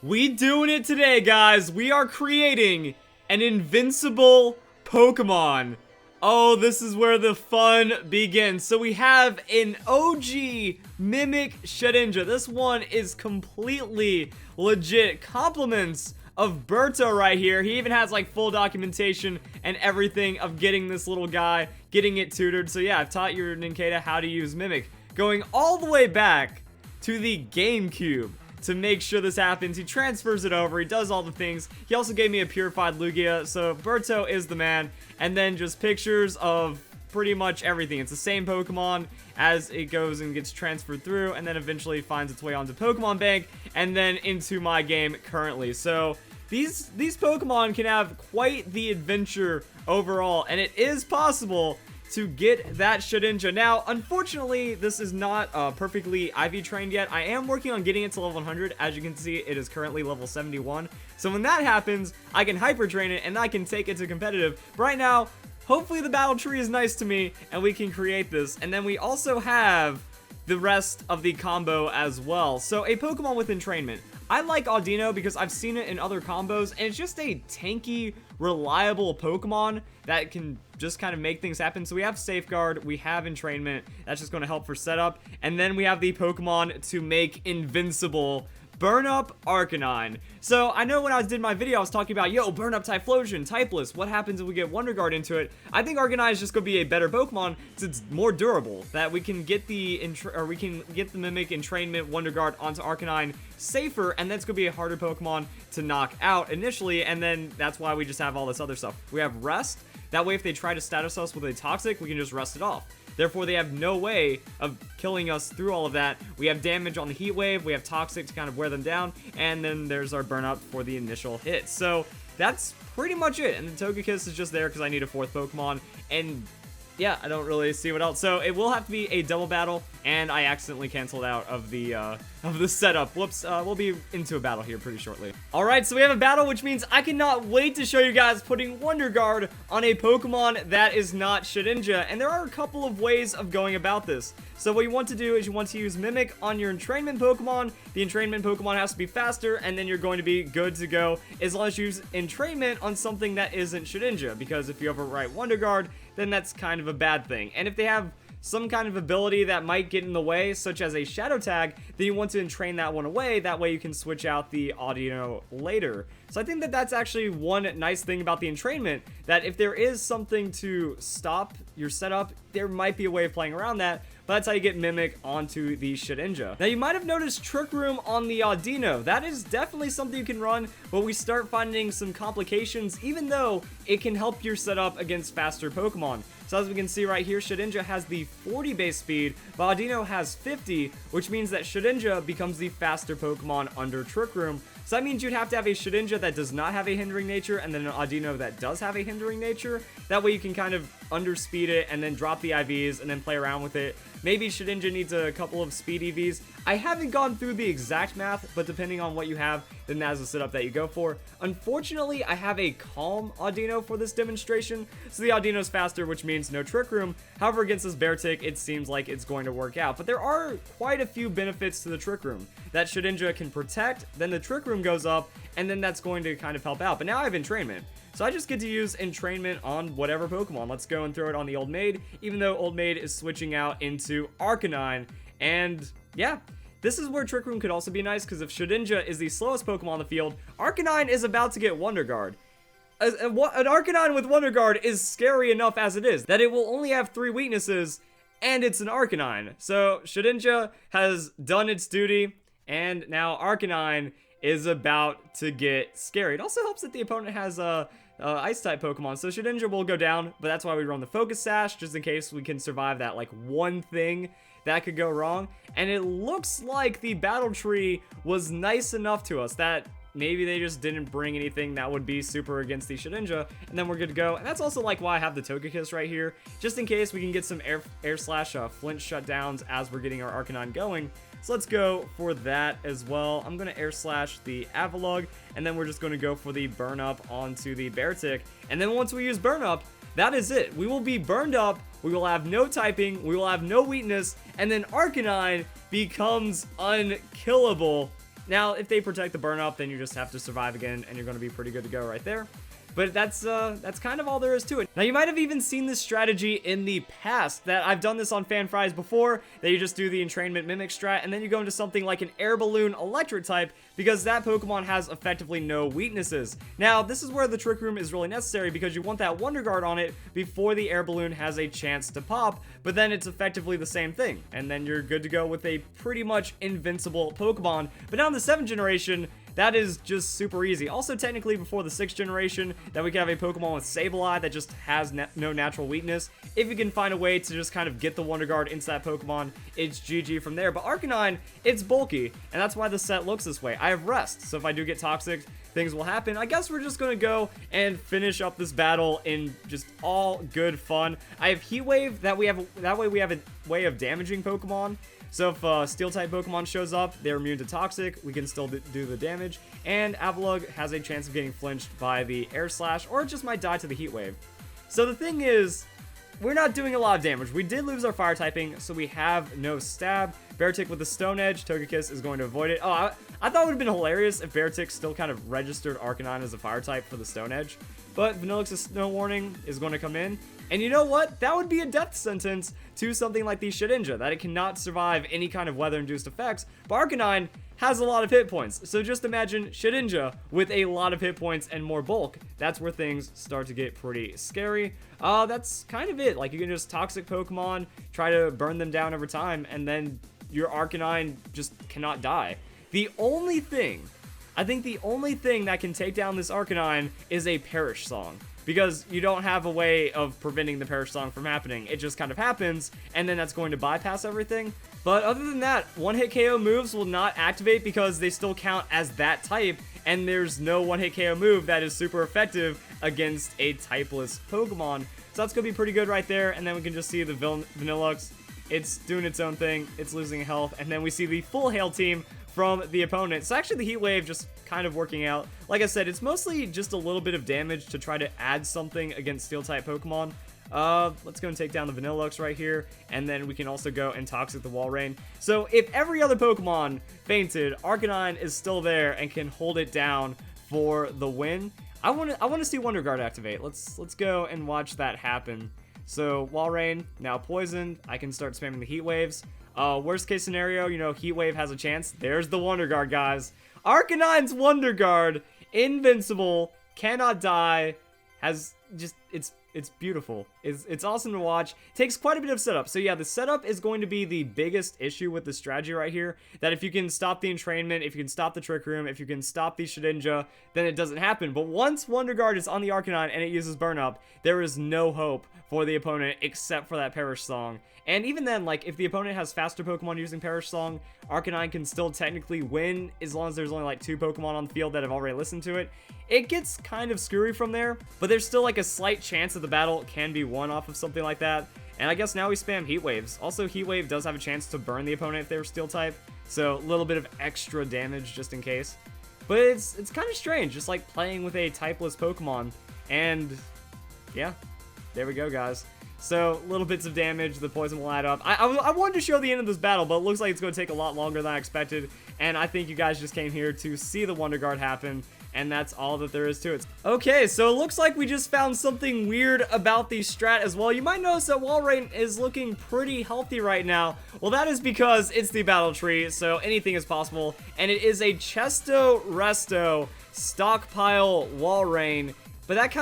We doing it today, guys. We are creating an invincible Pokemon. Oh, this is where the fun begins. So we have an OG Mimic Shedinja. This one is completely legit. Compliments of Berto right here. He even has like full documentation and everything of getting this little guy, getting it tutored. So yeah, I've taught your Ninkata how to use Mimic. Going all the way back to the GameCube. To make sure this happens, he transfers it over, he does all the things. He also gave me a purified Lugia, so Berto is the man. And then just pictures of pretty much everything. It's the same Pokemon as it goes and gets transferred through, and then eventually finds its way onto Pokemon Bank, and then into my game currently. So these Pokemon can have quite the adventure overall, and it is possible to get that Shedinja. Now, unfortunately, this is not perfectly IV trained yet. I am working on getting it to level 100. As you can see, it is currently level 71. So when that happens, I can hyper train it and I can take it to competitive. But right now, hopefully the battle tree is nice to me and we can create this. And then we also have the rest of the combo as well. So a Pokemon with entrainment. I like Audino because I've seen it in other combos, and it's just a tanky, reliable Pokemon that can just kind of make things happen. So we have Safeguard, we have Entrainment, that's just going to help for setup, and then we have the Pokemon to make invincible. Burn up Arcanine. So I know when I did my video, I was talking about, yo, burn up Typhlosion, Typeless. What happens if we get Wonder Guard into it? I think Arcanine is just going to be a better Pokemon since it's more durable. That we can get the Mimic Entrainment Wonder Guard onto Arcanine safer, and that's going to be a harder Pokemon to knock out initially, and then that's why we just have all this other stuff. We have Rest. That way, if they try to status us with a Toxic, we can just rest it off. Therefore, they have no way of killing us through all of that. We have damage on the Heat Wave, we have Toxic to kind of wear them down, and then there's our Burn Up for the initial hit. So that's pretty much it. And the Togekiss is just there because I need a fourth Pokemon, and yeah, I don't really see what else. So it will have to be a double battle, and I accidentally canceled out of the setup. Whoops, we'll be into a battle here pretty shortly. All right, so we have a battle, which means I cannot wait to show you guys putting Wonder Guard on a Pokemon that is not Shedinja, and there are a couple of ways of going about this. So what you want to do is you want to use Mimic on your Entrainment Pokemon. The Entrainment Pokemon has to be faster, and then you're going to be good to go as long as you use Entrainment on something that isn't Shedinja, because if you overwrite Wonder Guard, then that's kind of a bad thing. And if they have some kind of ability that might get in the way, such as a Shadow Tag, then you want to entrain that one away. That way you can switch out the Audino later. So I think that that's actually one nice thing about the entrainment, that if there is something to stop your setup, there might be a way of playing around that. But that's how you get Mimic onto the Shedinja. Now, you might have noticed Trick Room on the Audino. That is definitely something you can run, but we start finding some complications, even though it can help your setup against faster Pokemon. So as we can see right here, Shedinja has the 40 base speed, but Audino has 50, which means that Shedinja becomes the faster Pokemon under Trick Room. So that means you'd have to have a Shedinja that does not have a hindering nature, and then an Audino that does have a hindering nature. That way you can kind of underspeed it, and then drop the IVs, and then play around with it. Maybe Shedinja needs a couple of speed EVs. I haven't gone through the exact math, but depending on what you have, then that's the setup that you go for. Unfortunately, I have a Calm Audino for this demonstration, so the Audino's faster, which means no Trick Room. However, against this Beartic, it seems like it's going to work out. But there are quite a few benefits to the Trick Room. That Shedinja can protect, then the Trick Room goes up, and then that's going to kind of help out. But now I have Entrainment. So I just get to use Entrainment on whatever Pokemon. Let's go and throw it on the Old Maid, even though Old Maid is switching out into Arcanine. And yeah, this is where Trick Room could also be nice, because if Shedinja is the slowest Pokemon on the field, Arcanine is about to get Wonder Guard. An Arcanine with Wonder Guard is scary enough as it is, that it will only have 3 weaknesses, and it's an Arcanine. So Shedinja has done its duty, and now Arcanine is about to get scary. It also helps that the opponent has Ice-type Pokemon, so Shedinja will go down, but that's why we run the Focus Sash, just in case we can survive that, like, one thing that could go wrong. And it looks like the battle tree was nice enough to us that maybe they just didn't bring anything that would be super against the Shedinja, and then we're good to go. And that's also like why I have the Togekiss right here, just in case we can get some air slash flint shutdowns as we're getting our Arcanine going. So let's go for that as well. I'm going to air slash the Avalugg, and then we're just going to go for the burn up onto the Beartic. And then once we use burn up, that is it. We will be burned up, we will have no typing, we will have no weakness, and then Arcanine becomes unkillable. Now, if they protect the burn up, then you just have to survive again, and you're going to be pretty good to go right there. But that's kind of all there is to it. Now, you might have even seen this strategy in the past, that I've done this on Fan Fries before, that you just do the Entrainment Mimic strat, and then you go into something like an Air Balloon Electric type, because that Pokemon has effectively no weaknesses. Now, this is where the Trick Room is really necessary, because you want that Wonder Guard on it before the Air Balloon has a chance to pop, but then it's effectively the same thing, and then you're good to go with a pretty much invincible Pokemon. But now in the 7th generation, that is just super easy. Also, technically, before the 6th generation, that we can have a Pokemon with Sableye that just has no natural weakness. If you can find a way to just kind of get the Wonder Guard into that Pokemon, it's GG from there. But Arcanine, it's bulky, and that's why the set looks this way. I have Rest, so if I do get Toxic, things will happen. I guess we're just going to go and finish up this battle in just all good fun. I have Heat Wave, that way we have a way of damaging Pokemon. So if a Steel-type Pokemon shows up, they're immune to Toxic, we can still do the damage, and Avalugg has a chance of getting flinched by the Air Slash, or it just might die to the Heat Wave. So the thing is, we're not doing a lot of damage. We did lose our Fire typing, so we have no Stab. Beartic with the Stone Edge, Togekiss is going to avoid it. Oh, I thought it would have been hilarious if Beartic still kind of registered Arcanine as a Fire type for the Stone Edge, but Vanillix's Snow Warning is going to come in. And you know what? That would be a death sentence to something like the Shedinja, that it cannot survive any kind of weather-induced effects, but Arcanine has a lot of hit points. So just imagine Shedinja with a lot of hit points and more bulk. That's where things start to get pretty scary. That's kind of it. Like, you can just Toxic Pokemon, try to burn them down over time, and then your Arcanine just cannot die. I think the only thing that can take down this Arcanine is a Perish Song, because you don't have a way of preventing the Perish Song from happening. It just kind of happens, and then that's going to bypass everything. But other than that, one-hit KO moves will not activate because they still count as that type, and there's no one-hit KO move that is super effective against a typeless Pokemon. So that's going to be pretty good right there, and then we can just see the Vanillux. It's doing its own thing, it's losing health, and then we see the full Hail team from the opponent. So actually the Heat Wave just kind of working out. Like I said, it's mostly just a little bit of damage to try to add something against Steel-type Pokemon. Let's go and take down the Vanillux right here, and then we can also go and Toxic the Walrein. So if every other Pokemon fainted, Arcanine is still there and can hold it down for the win. I want to see Wonder Guard activate. Let's go and watch that happen. So Walrein now poisoned. I can start spamming the Heat Waves. Worst case scenario, you know, Heat Wave has a chance. There's the Wonder Guard, guys. Arcanine's Wonder Guard, invincible, cannot die, has just, it's beautiful. It's awesome to watch. Takes quite a bit of setup. So yeah, the setup is going to be the biggest issue with the strategy right here. That if you can stop the Entrainment, if you can stop the Trick Room, if you can stop the Shedinja, then it doesn't happen. But once Wonder Guard is on the Arcanine and it uses Burn Up, there is no hope for the opponent except for that Perish Song. And even then, like, if the opponent has faster Pokemon using Perish Song, Arcanine can still technically win as long as there's only like 2 Pokemon on the field that have already listened to it. It gets kind of screwy from there, but there's still like a slight chance that the battle can be won off of something like that. And I guess now we spam Heat Waves. Also, Heat Wave does have a chance to burn the opponent if they were Steel type, so a little bit of extra damage just in case. But it's kind of strange, just like playing with a typeless Pokemon. And yeah, there we go, guys. So, little bits of damage, the poison will add up. I wanted to show the end of this battle, but it looks like it's going to take a lot longer than I expected. And I think you guys just came here to see the Wonder Guard happen, and that's all that there is to it. Okay, so it looks like we just found something weird about the strat as well. You might notice that Walrein is looking pretty healthy right now. Well, that is because it's the battle tree, so anything is possible. And it is a Chesto Resto stockpile Walrein. But that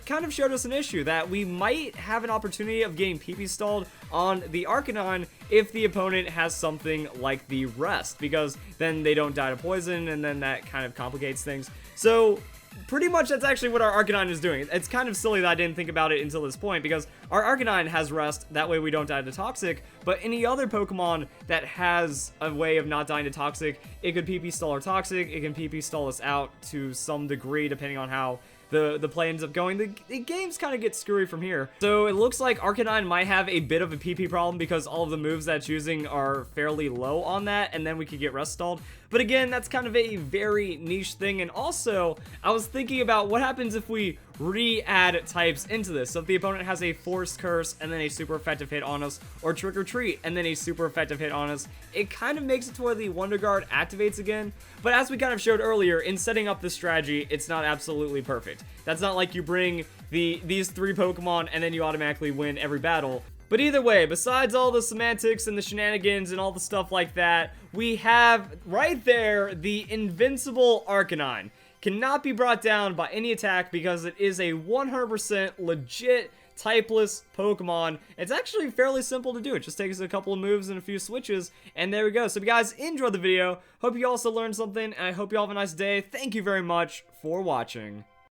kind of showed us an issue, that we might have an opportunity of getting PP stalled on the Arcanine if the opponent has something like the Rest, because then they don't die to poison, and then that kind of complicates things. So pretty much that's actually what our Arcanine is doing. It's kind of silly that I didn't think about it until this point, because our Arcanine has Rest, that way we don't die to Toxic, but any other Pokemon that has a way of not dying to Toxic, it could PP stall our Toxic, it can PP stall us out to some degree depending on how the play ends up going. The games kind of get screwy from here. So it looks like Arcanine might have a bit of a PP problem because all of the moves that it's using are fairly low on that, and then we could get Rest stalled. But again, that's kind of a very niche thing. And also, I was thinking about what happens if we re-add types into this. So if the opponent has a Force Curse and then a super effective hit on us, or Trick or Treat and then a super effective hit on us, it kind of makes it to where the Wonder Guard activates again. But as we kind of showed earlier, in setting up this strategy, it's not absolutely perfect. That's not like you bring these 3 Pokemon and then you automatically win every battle. But either way, besides all the semantics and the shenanigans and all the stuff like that, we have right there the Invincible Arcanine. Cannot be brought down by any attack because it is a 100% legit typeless Pokemon. It's actually fairly simple to do. It just takes a couple of moves and a few switches, and there we go. So if you guys enjoyed the video, hope you also learned something, and I hope you all have a nice day. Thank you very much for watching.